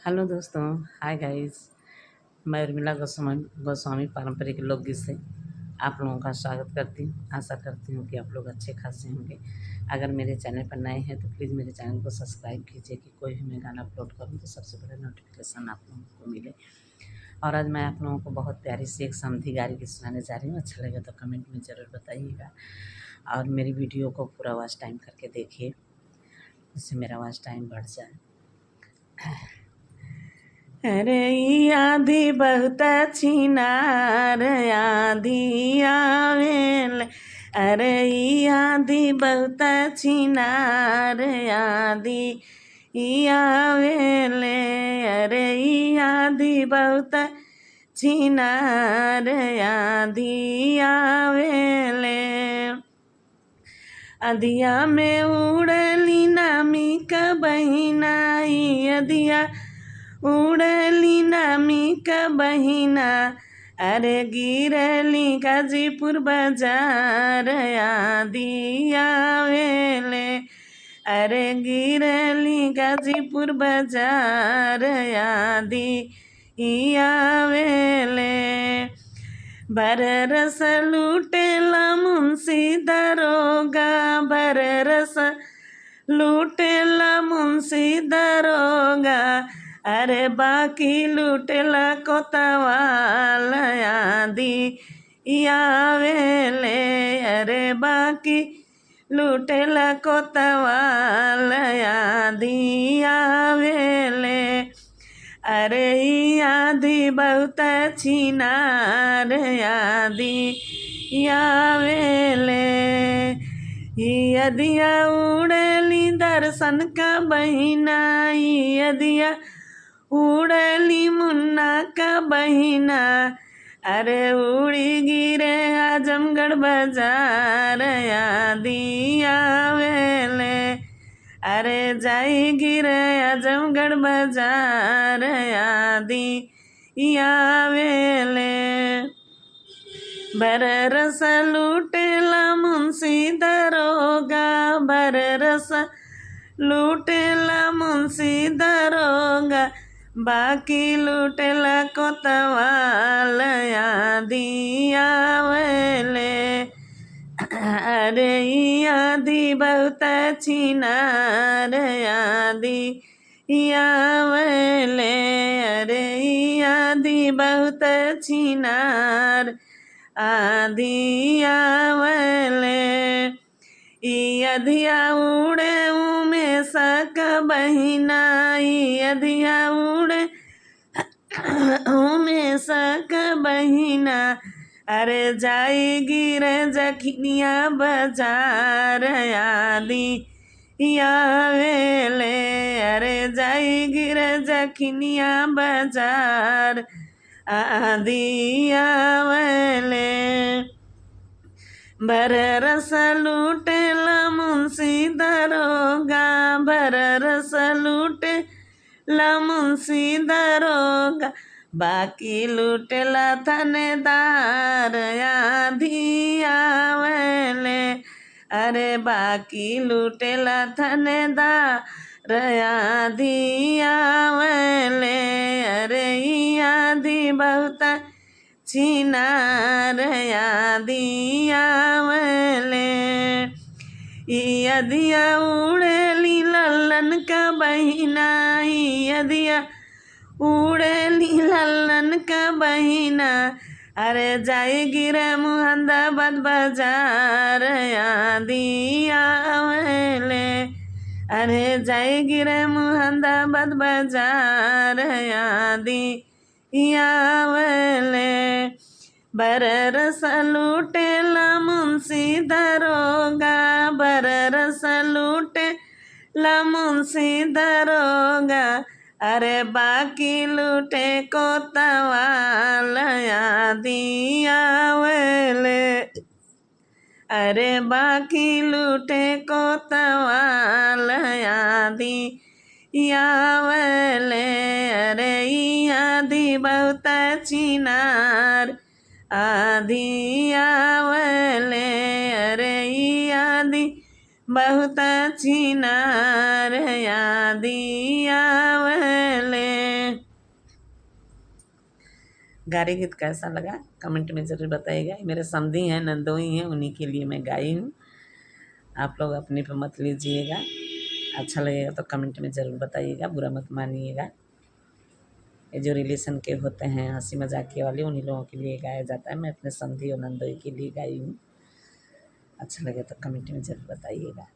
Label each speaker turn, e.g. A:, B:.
A: Hello दोस्तों, hi guys. मैं उर्मिला गोस्वामी गोस्वामी पारंपरिक लोकगीत से आप लोगों का स्वागत करती हूँ। आशा करती हूँ कि आप लोग अच्छे खासे होंगे। अगर मेरे चैनल पर नए हैं तो प्लीज़ मेरे चैनल को सब्सक्राइब कीजिए कि कोई भी मैं गाना अपलोड करूँ तो सबसे पहले नोटिफिकेशन आप लोगों को मिले। और आज मैं आप लोगों को बहुत प्यारी सी एक समधी गारी की सुनाने जा रही हूँ। अच्छा लगे तो कमेंट में ज़रूर बताइएगा और मेरी वीडियो को पूरा वॉच टाइम करके देखिए, जिससे मेरा वॉच टाइम बढ़ जाए। अरे आधी बहुत छिनार आधी आवेल, अरे आधी बहुत छिनार आधी आवेल, अरे आधी बहुत छिनार आधी आवेल। अधिया में उड़ली नामी का बहिना, अधिया उड़ली नामी का बहिना, अरे गिरली गाजीपुर बाजार आधी आवेले, अरे गिरली गाजीपुर बाजार आधी आवेले। बररस लूटेला मुंशी दरोगा, बररस लूटेला मुंशी दरोगा, अरे बाकी लूटेला कोतवाल आधी आवेले, अरे बाकी लूटेला कोतवाल आधी आवेले। अरे आधी बहुत छिनार आधी आवेले। यदिया उड़ली दर्शन का बहिना, यदिया उड़ली मुन्ना का बहिना, अरे उड़ी गिरे आजमगढ़ बाजार आधी आवेले, अरे जाई गिरे आजमगढ़ बाजार आधी आवेले। बररस लूटेला मुंशी दरोगा, बररस लूटेला मुंशी दरोगा, बाकी लूटेला कोतवाल आधी आवेले। अरे आधी बहुत छिनार आधी आवेले, अरे आधी बहुत छिनार आधी आवेले। अधिया उड़े उमेश का बहिना, अधिया उड़े उमेश का बहिना, अरे जाई गिरे जखनिया बाजार आधी आवेले, अरे जाई गिरे जखनिया बाजार आधी आवेले। बररस लूटेला मुंशी दरोगा, बररस लूटेला मुंशी दरोगा, बाकी लूटेला थानेदार आधी आवेले, अरे बाकी लूटेला थानेदार आधी आवेले, अरे आधी बहुत छिनार आधी आवेले। अधिया उड़ेली लल्लन का बहिना, अधिया उड़ेली लल्लन का बहिना, अरे जाई गिरे मुहंदाबाद बाजार आधी आवेले, अरे जाई गिरे मुहंदाबाद बाजार आधी आवेले। बररस लूटेला मुंशी दरोगा, बररस लूटेला मुंशी दरोगा, अरे बाकी लूटे कोतवाल आधी आवेले, अरे बाकी लूटे कोतवाल आधी आवेले, अरे आधी बहुत छिनार आधी आवेले, अरे आधी बहुत छिनार आधी आवेले। गारी गीत कैसा लगा कमेंट में ज़रूर बताइएगा। मेरे समधी हैं, नंदोई हैं, उन्हीं के लिए मैं गाई हूँ। आप लोग अपने पे मत लीजिएगा। अच्छा लगेगा तो कमेंट में ज़रूर बताइएगा, बुरा मत मानिएगा। ये जो रिलेशन के होते हैं हंसी मजाक वाले, उन्हीं लोगों के लिए गाया जाता है। मैं अपने समधी और नंदोई के लिए गाई हूँ। अच्छा लगे तो कमेंट में ज़रूर बताइएगा।